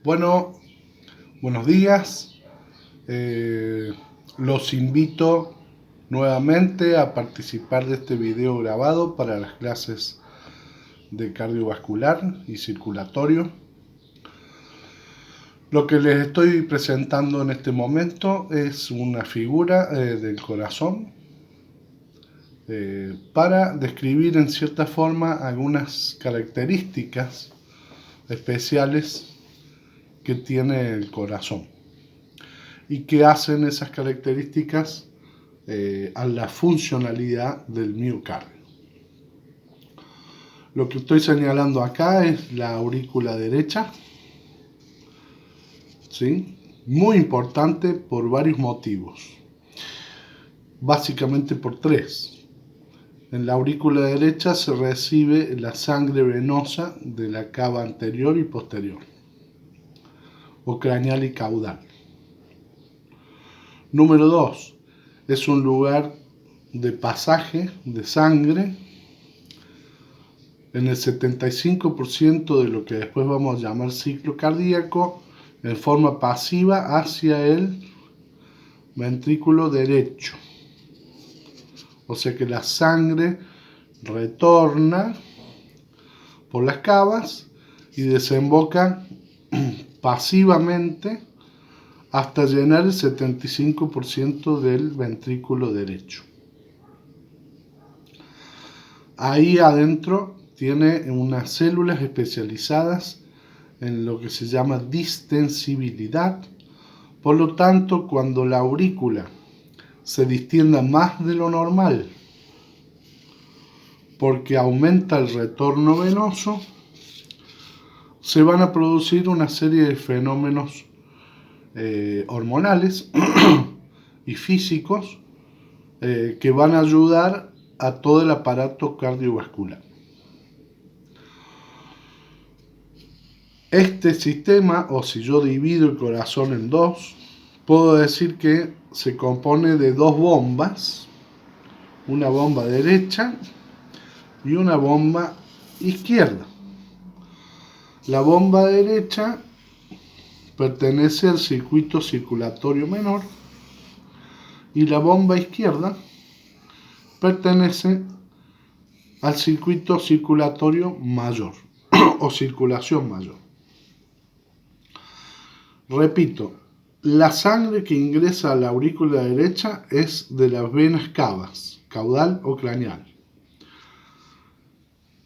Bueno, buenos días. Los invito nuevamente a participar de este video grabado para las clases de cardiovascular y circulatorio. Lo que les estoy presentando en este momento es una figura del corazón para describir en cierta forma algunas características especiales que tiene el corazón y que hacen esas características a la funcionalidad del miocardio. Lo que estoy señalando acá es la aurícula derecha, ¿sí? Muy importante por varios motivos, básicamente por tres. En la aurícula derecha se recibe la sangre venosa de la cava anterior y posterior, o craneal y caudal. Número 2. Es un lugar de pasaje de sangre en el 75% de lo que después vamos a llamar ciclo cardíaco en forma pasiva hacia el ventrículo derecho. O sea que la sangre retorna por las cavas y desemboca pasivamente hasta llenar el 75% del ventrículo derecho. Ahí adentro tiene unas células especializadas en lo que se llama distensibilidad. Por lo tanto, cuando la aurícula se distienda más de lo normal, porque aumenta el retorno venoso, se van a producir una serie de fenómenos hormonales y físicos que van a ayudar a todo el aparato cardiovascular. Este sistema, o si yo divido el corazón en dos, puedo decir que se compone de dos bombas, una bomba derecha y una bomba izquierda. La bomba derecha pertenece al circuito circulatorio menor y la bomba izquierda pertenece al circuito circulatorio mayor o circulación mayor. Repito, la sangre que ingresa a la aurícula derecha es de las venas cavas, caudal o craneal.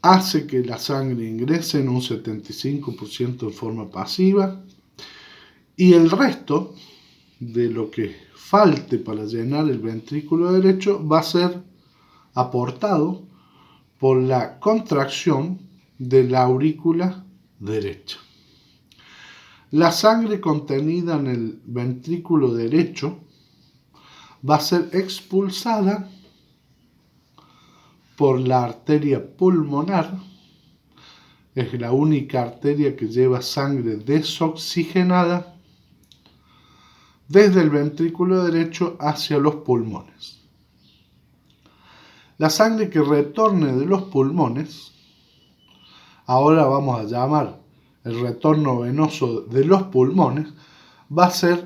Hace que la sangre ingrese en un 75% en forma pasiva y el resto de lo que falte para llenar el ventrículo derecho va a ser aportado por la contracción de la aurícula derecha. La sangre contenida en el ventrículo derecho va a ser expulsada por la arteria pulmonar. Es la única arteria que lleva sangre desoxigenada desde el ventrículo derecho hacia los pulmones. La sangre que retorne de los pulmones, ahora vamos a llamar el retorno venoso de los pulmones, va a ser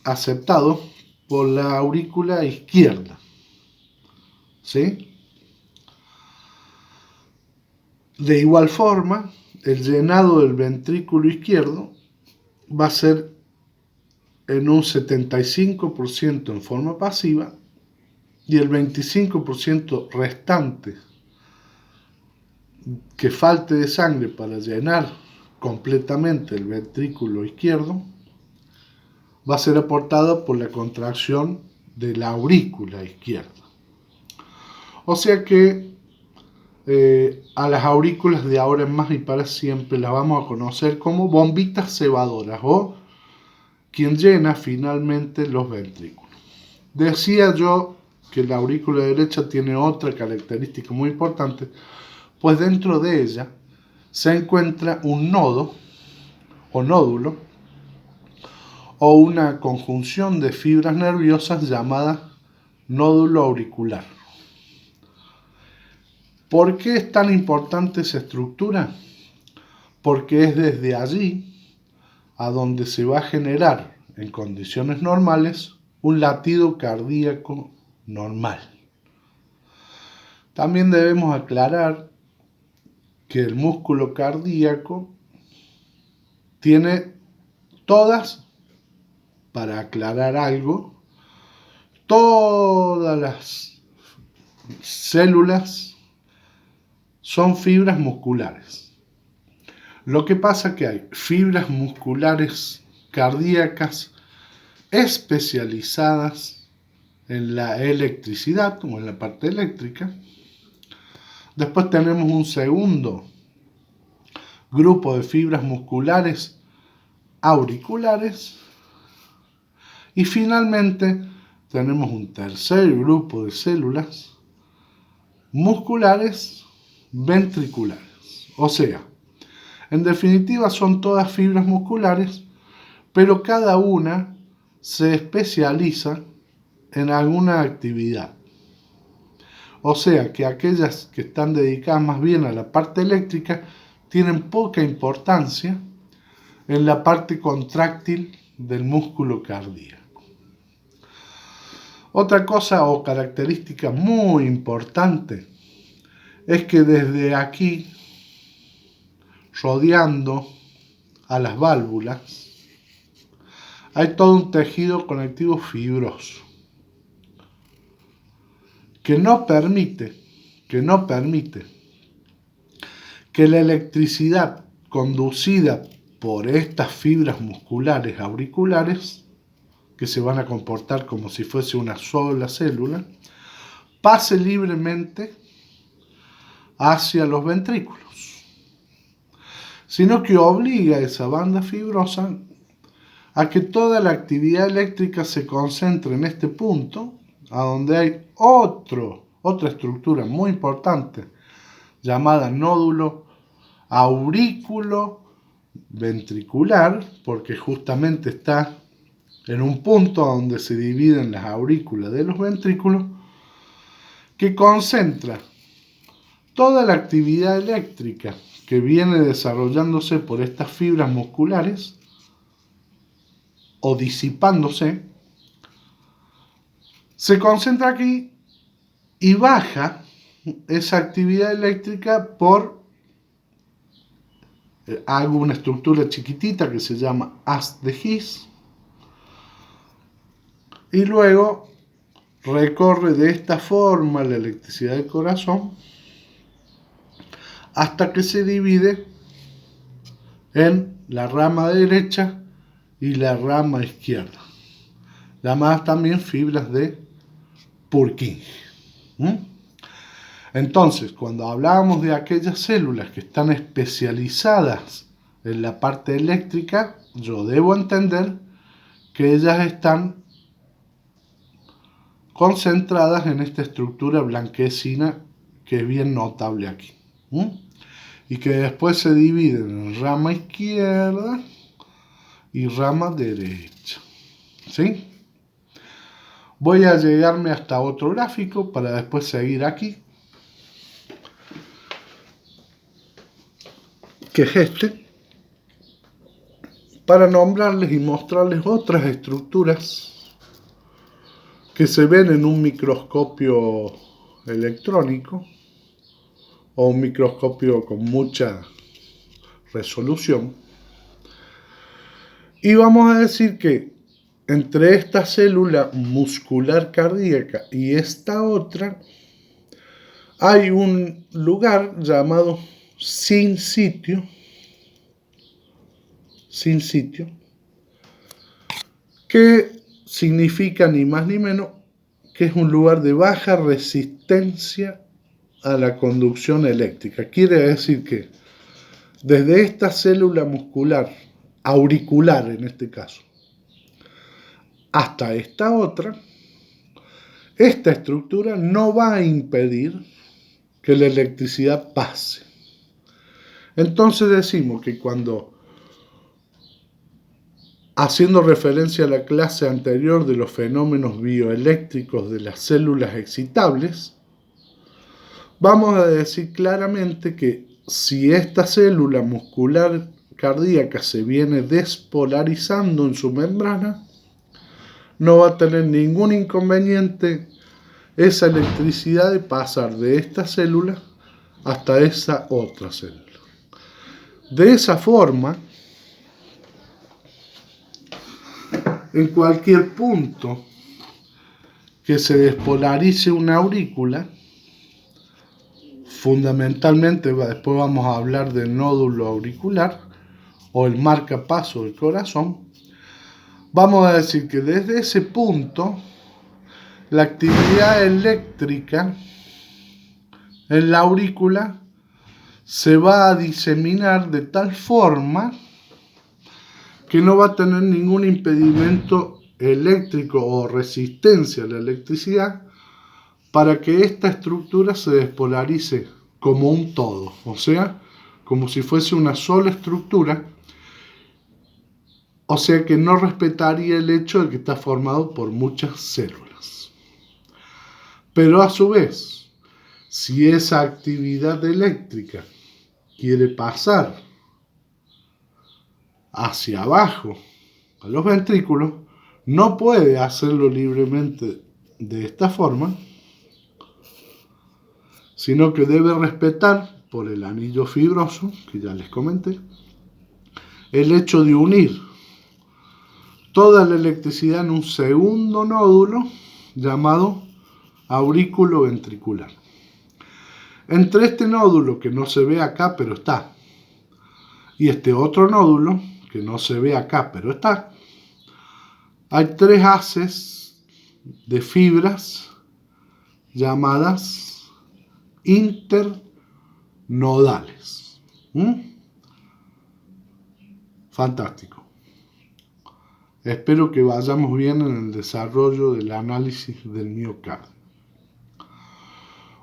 aceptado por la aurícula izquierda. ¿Sí? De igual forma, el llenado del ventrículo izquierdo va a ser en un 75% en forma pasiva y el 25% restante que falte de sangre para llenar completamente el ventrículo izquierdo va a ser aportado por la contracción de la aurícula izquierda. O sea que a las aurículas de ahora en más y para siempre las vamos a conocer como bombitas cebadoras o quien llena finalmente los ventrículos. Decía yo que la aurícula derecha tiene otra característica muy importante, pues dentro de ella se encuentra un nodo o nódulo o una conjunción de fibras nerviosas llamada nódulo auricular. ¿Por qué es tan importante esa estructura? Porque es desde allí a donde se va a generar en condiciones normales un latido cardíaco normal. También debemos aclarar que el músculo cardíaco tiene todas, para aclarar algo, todas las células son fibras musculares. Lo que pasa es que hay fibras musculares cardíacas especializadas en la electricidad, como en la parte eléctrica. Después tenemos un segundo grupo de fibras musculares auriculares. Y finalmente tenemos un tercer grupo de células musculares ventriculares. O sea, en definitiva son todas fibras musculares, pero cada una se especializa en alguna actividad. O sea que aquellas que están dedicadas más bien a la parte eléctrica tienen poca importancia en la parte contráctil del músculo cardíaco. Otra cosa o característica muy importante es que desde aquí, rodeando a las válvulas, hay todo un tejido conectivo fibroso que no permite que la electricidad conducida por estas fibras musculares auriculares, que se van a comportar como si fuese una sola célula, pase libremente hacia los ventrículos, sino que obliga a esa banda fibrosa a que toda la actividad eléctrica se concentre en este punto, a donde hay otra estructura muy importante llamada nódulo aurículo ventricular, porque justamente está en un punto donde se dividen las aurículas de los ventrículos, que concentra toda la actividad eléctrica que viene desarrollándose por estas fibras musculares o disipándose, se concentra aquí y baja esa actividad eléctrica por una estructura chiquitita que se llama haz de His, y luego recorre de esta forma la electricidad del corazón hasta que se divide en la rama derecha y la rama izquierda, llamadas también fibras de Purkinje. Entonces, cuando hablamos de aquellas células que están especializadas en la parte eléctrica, yo debo entender que ellas están concentradas en esta estructura blanquecina que es bien notable aquí. Y que después se dividen en rama izquierda y rama derecha. ¿Sí? Voy a llegarme hasta otro gráfico para después seguir aquí, que es este, para nombrarles y mostrarles otras estructuras que se ven en un microscopio electrónico o un microscopio con mucha resolución. Y vamos a decir que entre esta célula muscular cardíaca y esta otra hay un lugar llamado sinsitio, que significa ni más ni menos que es un lugar de baja resistencia a la conducción eléctrica. Quiere decir que desde esta célula muscular, auricular en este caso, hasta esta otra, esta estructura no va a impedir que la electricidad pase. Entonces decimos que cuando, haciendo referencia a la clase anterior de los fenómenos bioeléctricos de las células excitables, vamos a decir claramente que si esta célula muscular cardíaca se viene despolarizando en su membrana, no va a tener ningún inconveniente esa electricidad de pasar de esta célula hasta esa otra célula. De esa forma, en cualquier punto que se despolarice una aurícula, fundamentalmente después vamos a hablar del nódulo auricular o el marcapaso del corazón, vamos a decir que desde ese punto la actividad eléctrica en la aurícula se va a diseminar de tal forma que no va a tener ningún impedimento eléctrico o resistencia a la electricidad para que esta estructura se despolarice como un todo, o sea, como si fuese una sola estructura, o sea que no respetaría el hecho de que está formado por muchas células. Pero a su vez, si esa actividad eléctrica quiere pasar hacia abajo a los ventrículos, no puede hacerlo libremente de esta forma, sino que debe respetar, por el anillo fibroso, que ya les comenté, el hecho de unir toda la electricidad en un segundo nódulo llamado aurículo ventricular. Entre este nódulo, que no se ve acá pero está, y este otro nódulo, que no se ve acá pero está, hay 3 haces de fibras llamadas internodales. Fantástico. Espero que vayamos bien en el desarrollo del análisis del miocardio.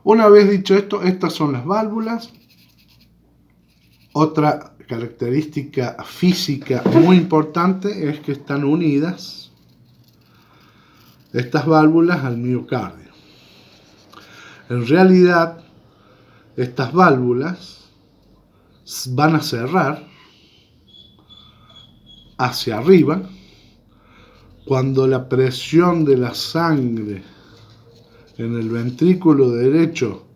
Una vez dicho esto, estas son las válvulas. Otra característica física muy importante es que están unidas estas válvulas al miocardio. En realidad, estas válvulas van a cerrar hacia arriba cuando la presión de la sangre en el ventrículo derecho,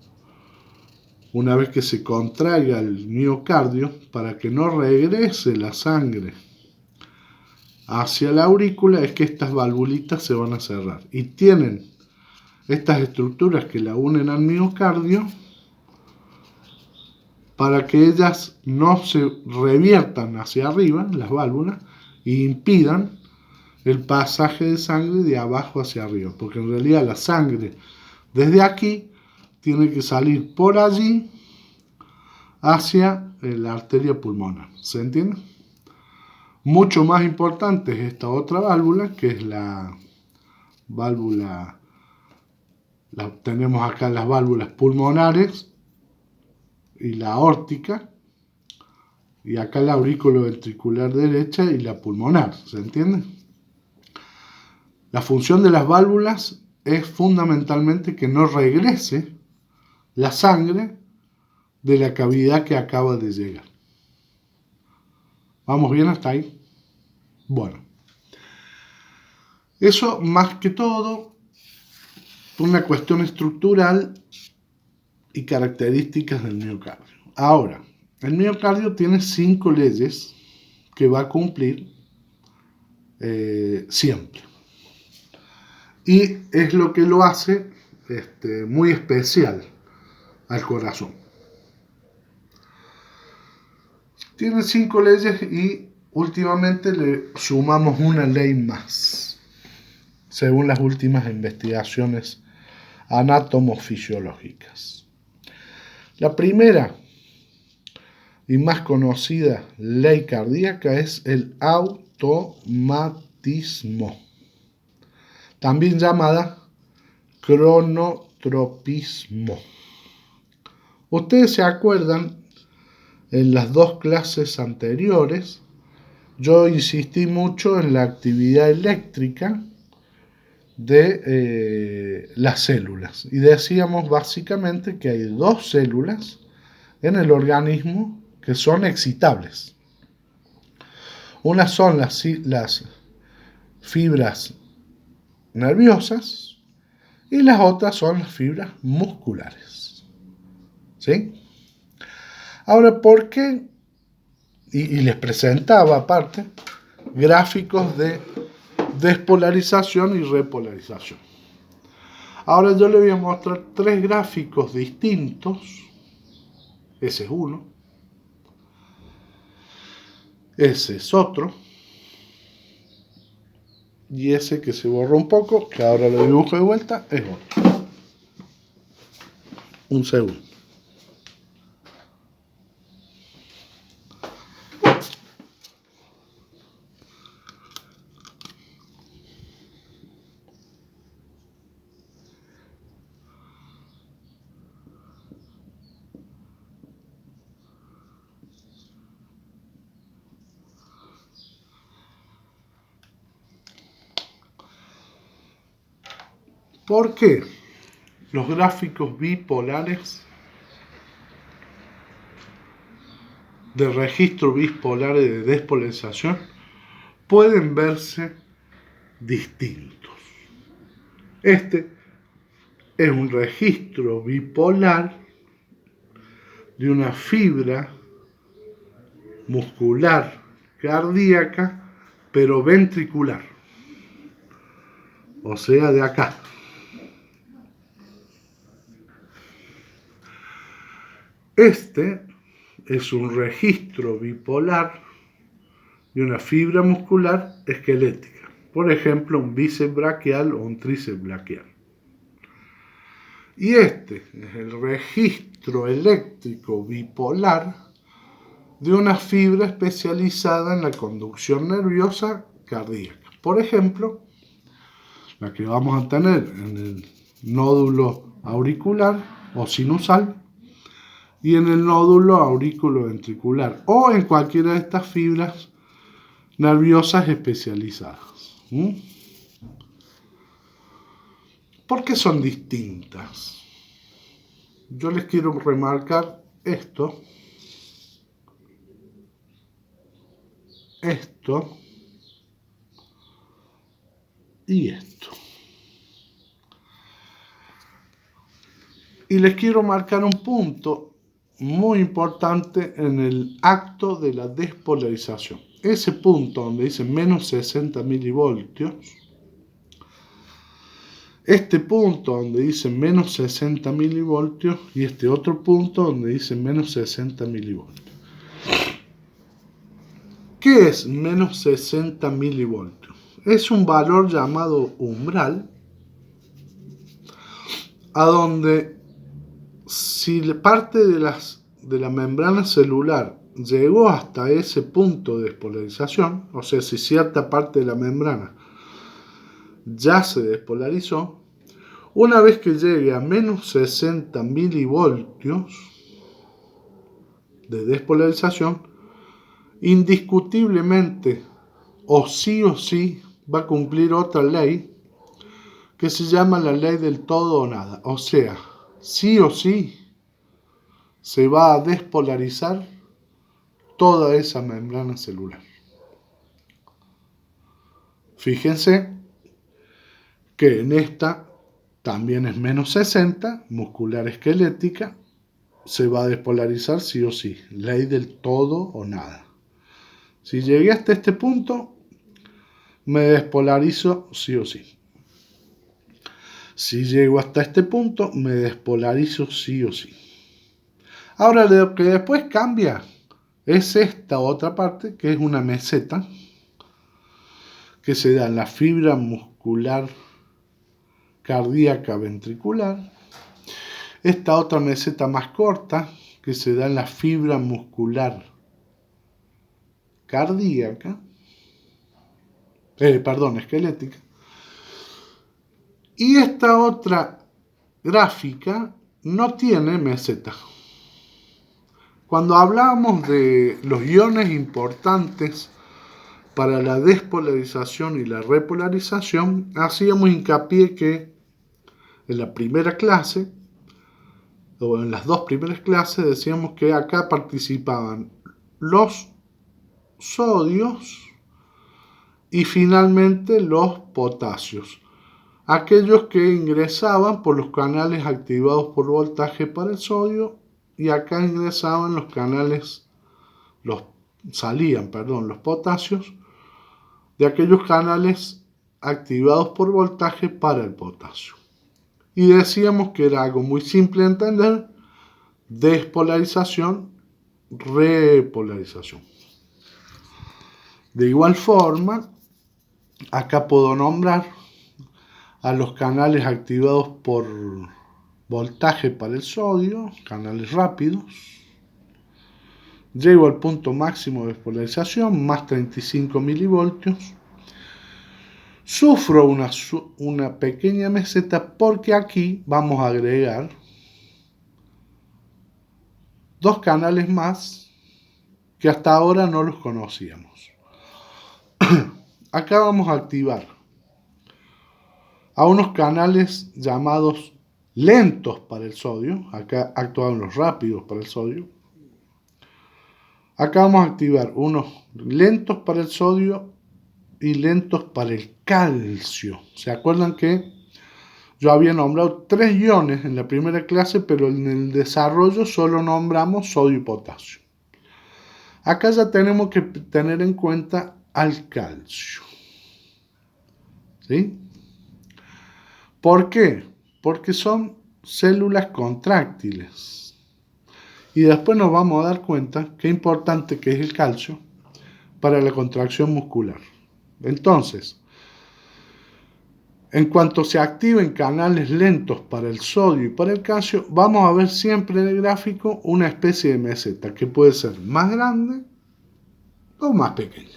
una vez que se contraiga el miocardio, para que no regrese la sangre hacia la aurícula, es que estas valvulitas se van a cerrar y tienen estas estructuras que la unen al miocardio para que ellas no se reviertan hacia arriba, las válvulas, e impidan el pasaje de sangre de abajo hacia arriba, porque en realidad la sangre desde aquí tiene que salir por allí hacia la arteria pulmonar. ¿Se entiende? Mucho más importante es esta otra válvula, que es la válvula, tenemos acá las válvulas pulmonares y la aórtica, y acá la auriculoventricular derecha y la pulmonar. ¿Se entiende? La función de las válvulas es fundamentalmente que no regrese la sangre de la cavidad que acaba de llegar. ¿Vamos bien hasta ahí? Bueno, eso más que todo una cuestión estructural y características del miocardio. Ahora, el miocardio tiene 5 leyes que va a cumplir siempre. Y es lo que lo hace muy especial al corazón. Tiene 5 leyes y últimamente le sumamos una ley más, según las últimas investigaciones anatomofisiológicas. La primera y más conocida ley cardíaca es el automatismo, también llamada cronotropismo. Ustedes se acuerdan, en las 2 clases anteriores yo insistí mucho en la actividad eléctrica de las células y decíamos básicamente que hay 2 células en el organismo que son excitables. Unas son las fibras nerviosas y las otras son las fibras musculares. ¿Sí? Ahora, ¿por qué? Y les presentaba aparte gráficos de despolarización y repolarización. Ahora yo le voy a mostrar 3 gráficos distintos. Ese es uno. Ese es otro. Y ese que se borró un poco, que ahora lo dibujo de vuelta, es otro. Un segundo. ¿Por qué los gráficos bipolares de registro bipolar de despolarización pueden verse distintos? Este es un registro bipolar de una fibra muscular cardíaca, pero ventricular, o sea, de acá. Este es un registro bipolar de una fibra muscular esquelética, por ejemplo, un bíceps braquial o un tríceps braquial. Y este es el registro eléctrico bipolar de una fibra especializada en la conducción nerviosa cardíaca. Por ejemplo, la que vamos a tener en el nódulo auricular o sinusal y en el nódulo auriculoventricular o en cualquiera de estas fibras nerviosas especializadas. ¿Por qué son distintas? Yo les quiero remarcar esto, y esto. Y les quiero marcar un punto muy importante en el acto de la despolarización. Ese punto donde dice menos 60 milivoltios, este punto donde dice menos 60 milivoltios y este otro punto donde dice menos 60 milivoltios. ¿Qué es menos 60 milivoltios? Es un valor llamado umbral, a donde si parte de la membrana celular llegó hasta ese punto de despolarización, o sea, si cierta parte de la membrana ya se despolarizó, una vez que llegue a menos 60 milivoltios de despolarización, indiscutiblemente o sí va a cumplir otra ley que se llama la ley del todo o nada. O sea, sí o sí se va a despolarizar toda esa membrana celular. Fíjense que en esta también es menos 60, muscular esquelética, se va a despolarizar sí o sí, ley del todo o nada. Si llegué hasta este punto, me despolarizo sí o sí. Si llego hasta este punto, me despolarizo sí o sí. Ahora, lo que después cambia es esta otra parte, que es una meseta, que se da en la fibra muscular cardíaca ventricular. Esta otra meseta más corta, que se da en la fibra muscular cardíaca, esquelética. Y esta otra gráfica no tiene meseta. Cuando hablamos de los iones importantes para la despolarización y la repolarización, hacíamos hincapié que en la primera clase, o en las 2 primeras clases, decíamos que acá participaban los sodios y finalmente los potasios, aquellos que ingresaban por los canales activados por voltaje para el sodio, y acá ingresaban salían los potasios de aquellos canales activados por voltaje para el potasio. Y decíamos que era algo muy simple de entender: despolarización, repolarización. De igual forma, acá puedo nombrar a los canales activados por voltaje para el sodio, canales rápidos. Llego al punto máximo de despolarización, más 35 milivoltios. Sufro una pequeña meseta porque aquí vamos a agregar dos canales más que hasta ahora no los conocíamos. Acá vamos a activar a unos canales llamados lentos para el sodio. Acá actuaban los rápidos para el sodio. Acá vamos a activar unos lentos para el sodio y lentos para el calcio. ¿Se acuerdan que yo había nombrado 3 iones en la primera clase, pero en el desarrollo solo nombramos sodio y potasio? Acá ya tenemos que tener en cuenta al calcio. ¿Sí? ¿Por qué? Porque son células contráctiles. Y después nos vamos a dar cuenta qué importante que es el calcio para la contracción muscular. Entonces, en cuanto se activen canales lentos para el sodio y para el calcio, vamos a ver siempre en el gráfico una especie de meseta que puede ser más grande o más pequeña.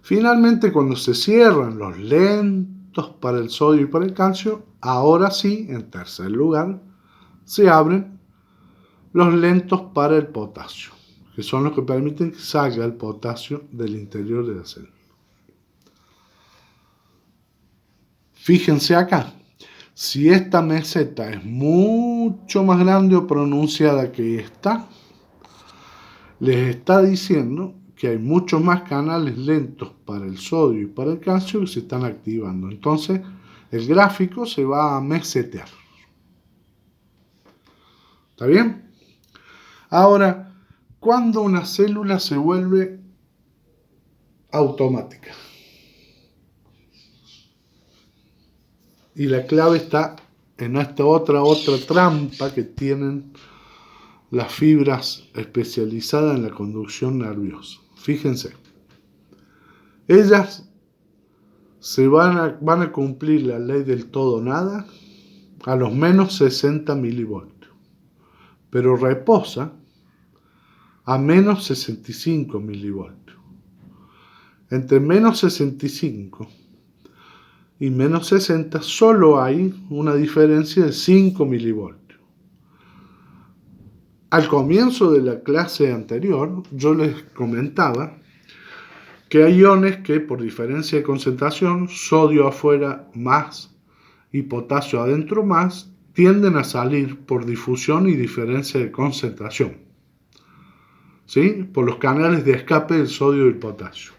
Finalmente, cuando se cierran los lentos para el sodio y para el calcio, ahora sí, en tercer lugar, se abren los lentos para el potasio, que son los que permiten que salga el potasio del interior de la célula. Fíjense acá, si esta meseta es mucho más grande o pronunciada que esta, les está diciendo que hay muchos más canales lentos para el sodio y para el calcio que se están activando. Entonces, el gráfico se va a mesetear. ¿Está bien? Ahora, ¿cuándo una célula se vuelve automática? Y la clave está en esta otra trampa que tienen las fibras especializadas en la conducción nerviosa. Fíjense, ellas van a cumplir la ley del todo nada a los menos 60 milivoltios, pero reposa a menos 65 milivoltios. Entre menos 65 y menos 60 solo hay una diferencia de 5 milivoltios. Al comienzo de la clase anterior yo les comentaba que hay iones que por diferencia de concentración, sodio afuera más y potasio adentro más, tienden a salir por difusión y diferencia de concentración, ¿sí? Por los canales de escape del sodio y el potasio.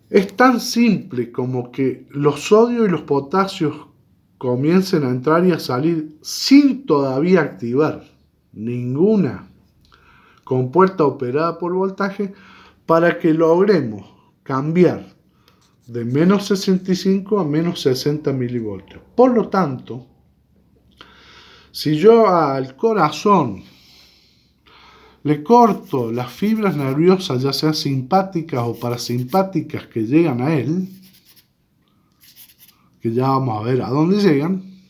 Es tan simple como que los sodios y los potasios comiencen a entrar y a salir sin todavía activar ninguna compuerta operada por voltaje, para que logremos cambiar de menos 65 a menos 60 milivoltios. Por lo tanto, si yo al corazón le corto las fibras nerviosas, ya sean simpáticas o parasimpáticas, que llegan a él, que ya vamos a ver a dónde llegan,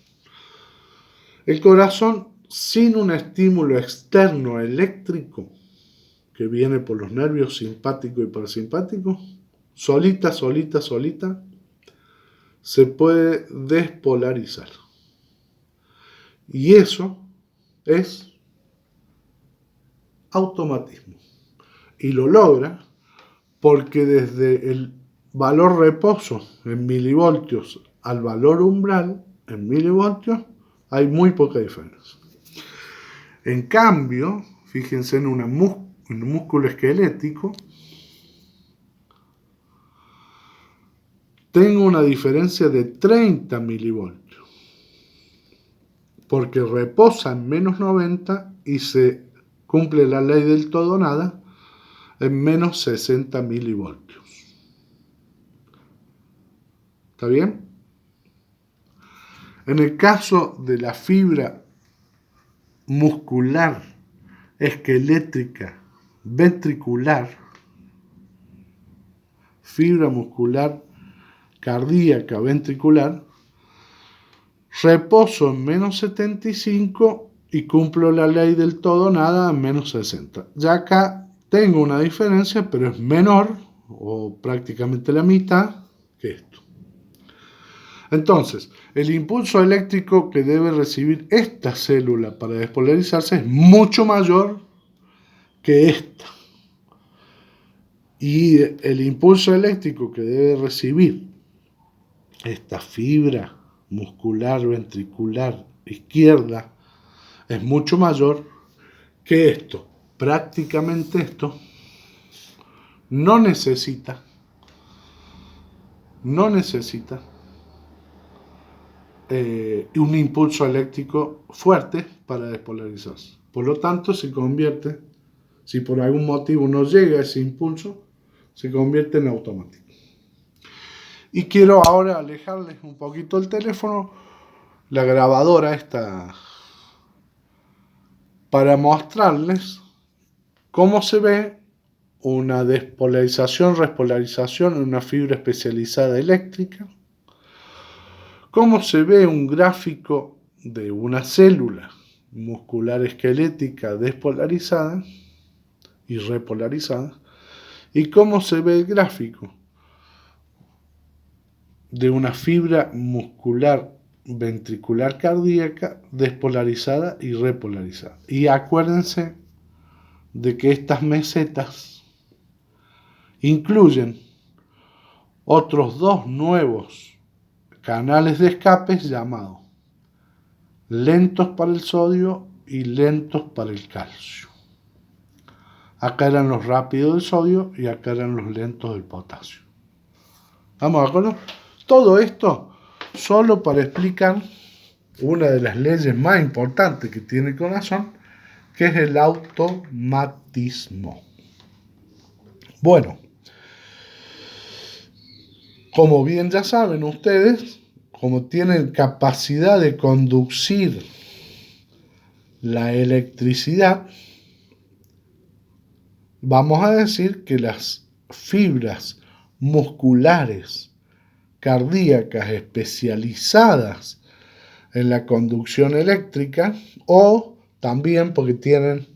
el corazón, sin un estímulo externo eléctrico que viene por los nervios simpático y parasimpático, solita, se puede despolarizar. Y eso es automatismo. Y lo logra porque desde el valor reposo en milivoltios al valor umbral en milivoltios hay muy poca diferencia. En cambio, fíjense en un músculo esquelético, tengo una diferencia de 30 milivoltios, porque reposa en menos 90 y se cumple la ley del todo nada en menos 60 milivoltios. ¿Está bien? En el caso de la fibra muscular, esquelética, ventricular, fibra muscular cardíaca ventricular, reposo en menos 75 y cumplo la ley del todo nada en menos 60. Ya acá tengo una diferencia, pero es menor o prácticamente la mitad que esto. Entonces, el impulso eléctrico que debe recibir esta célula para despolarizarse es mucho mayor que esta. Y el impulso eléctrico que debe recibir esta fibra muscular ventricular izquierda es mucho mayor que esto. Prácticamente esto no necesita un impulso eléctrico fuerte para despolarizarse. Por lo tanto, se convierte, si por algún motivo no llega ese impulso, se convierte en automático. Y quiero ahora alejarles un poquito el teléfono, la grabadora esta, para mostrarles cómo se ve una despolarización, repolarización en una fibra especializada eléctrica, cómo se ve un gráfico de una célula muscular esquelética despolarizada y repolarizada, y cómo se ve el gráfico de una fibra muscular ventricular cardíaca despolarizada y repolarizada. Y acuérdense de que estas mesetas incluyen otros dos nuevos canales de escape llamados lentos para el sodio y lentos para el calcio. Acá eran los rápidos del sodio y acá eran los lentos del potasio. ¿Estamos de acuerdo? Todo esto solo para explicar una de las leyes más importantes que tiene el corazón, que es el automatismo. Bueno, como bien ya saben ustedes, como tienen capacidad de conducir la electricidad, vamos a decir que las fibras musculares cardíacas especializadas en la conducción eléctrica, o también porque tienen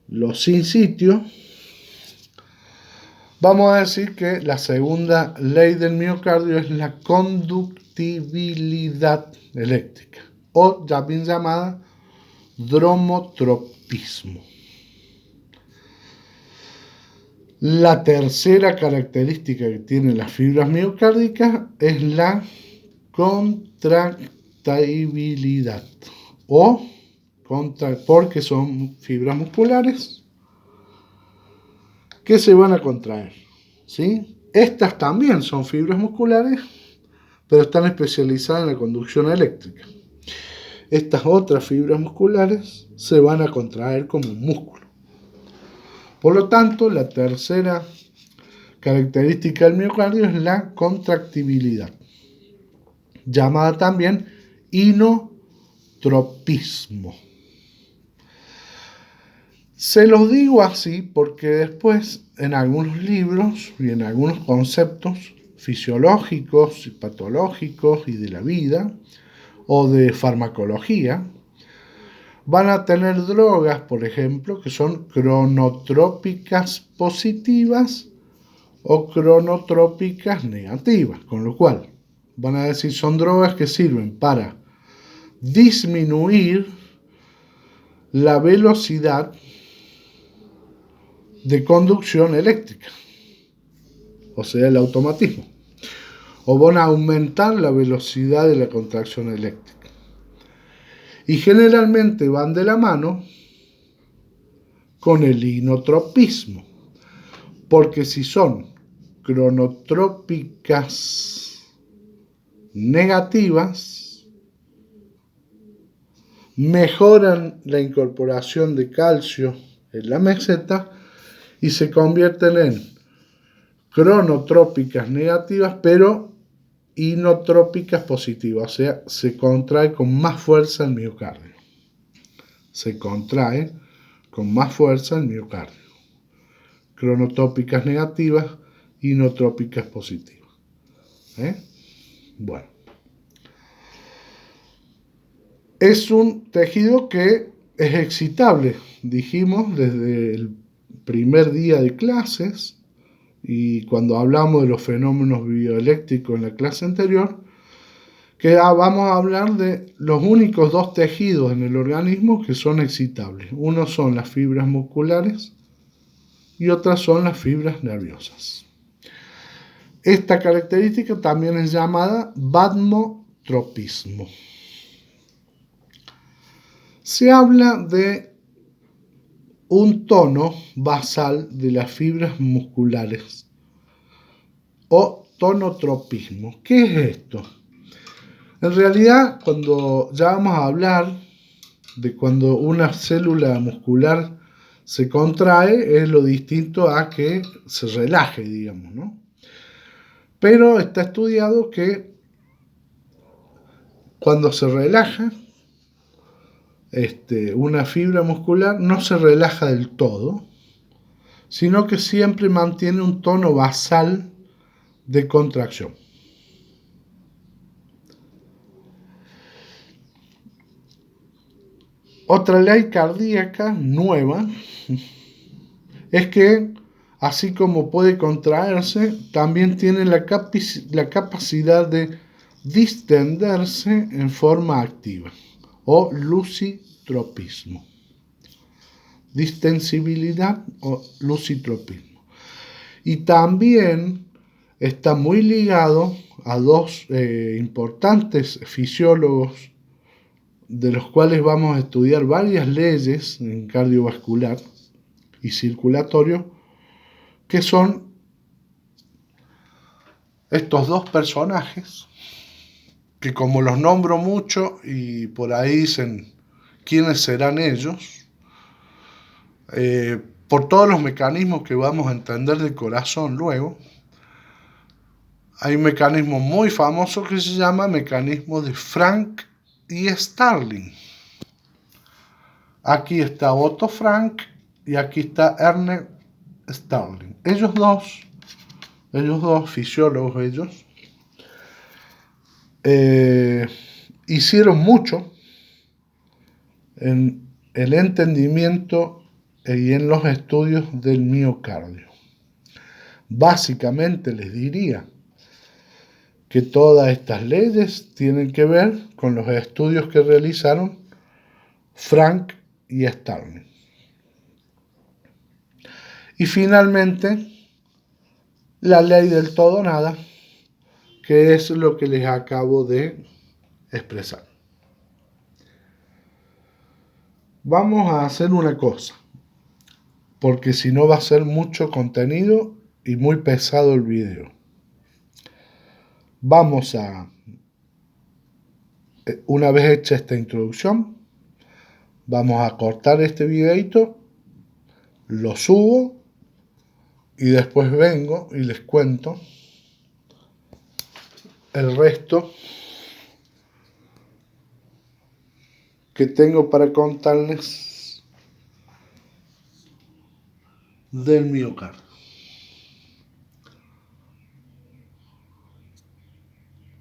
los sinsitios, vamos a decir que la segunda ley del miocardio es la conductibilidad eléctrica, o también llamada dromotropismo. La tercera característica que tienen las fibras miocárdicas es la contractibilidad, porque son fibras musculares que se van a contraer, ¿sí? Estas también son fibras musculares, pero están especializadas en la conducción eléctrica. Estas otras fibras musculares se van a contraer como un músculo. Por lo tanto, la tercera característica del miocardio es la contractibilidad, llamada también inotropismo. Se los digo así porque después en algunos libros y en algunos conceptos fisiológicos y patológicos y de la vida o de farmacología van a tener drogas, por ejemplo, que son cronotrópicas positivas o cronotrópicas negativas, con lo cual van a decir son drogas que sirven para disminuir la velocidad de conducción eléctrica, o sea, el automatismo, o van a aumentar la velocidad de la contracción eléctrica. Y generalmente van de la mano con el inotropismo, porque si son cronotrópicas negativas mejoran la incorporación de calcio en la meseta y se convierten en cronotrópicas negativas, pero inotrópicas positivas, o sea, se contrae con más fuerza el miocardio. Se contrae con más fuerza el miocardio. Cronotrópicas negativas, inotrópicas positivas. Bueno. Es un tejido que es excitable, dijimos, desde el primer día de clases, y cuando hablamos de los fenómenos bioeléctricos en la clase anterior, que vamos a hablar de los únicos dos tejidos en el organismo que son excitables. Uno son las fibras musculares y otras son las fibras nerviosas. Esta característica también es llamada vadmotropismo. Se habla de un tono basal de las fibras musculares o tonotropismo. ¿Qué es esto? En realidad, cuando ya vamos a hablar de cuando una célula muscular se contrae, es lo distinto a que se relaje, digamos, ¿no? Pero está estudiado que cuando se relaja, una fibra muscular no se relaja del todo, sino que siempre mantiene un tono basal de contracción. Otra ley cardíaca nueva es que, así como puede contraerse, también tiene la capacidad de distenderse en forma activa, o lusitropismo. Distensibilidad o lusitropismo. Y también está muy ligado a dos importantes fisiólogos de los cuales vamos a estudiar varias leyes en cardiovascular y circulatorio, que son estos dos personajes, que como los nombro mucho y por ahí dicen quiénes serán ellos, por todos los mecanismos que vamos a entender del corazón luego, hay un mecanismo muy famoso que se llama mecanismo de Frank y Starling. Aquí está Otto Frank y aquí está Ernest Starling. Ellos dos fisiólogos, hicieron mucho en el entendimiento y en los estudios del miocardio. Básicamente les diría que todas estas leyes tienen que ver con los estudios que realizaron Frank y Starling. Y finalmente, la ley del todo nada, que es lo que les acabo de expresar. Vamos a hacer una cosa, porque si no va a ser mucho contenido y muy pesado el video. Vamos a, una vez hecha esta introducción, vamos a cortar este videito, lo subo y después vengo y les cuento el resto que tengo para contarles del miocardio.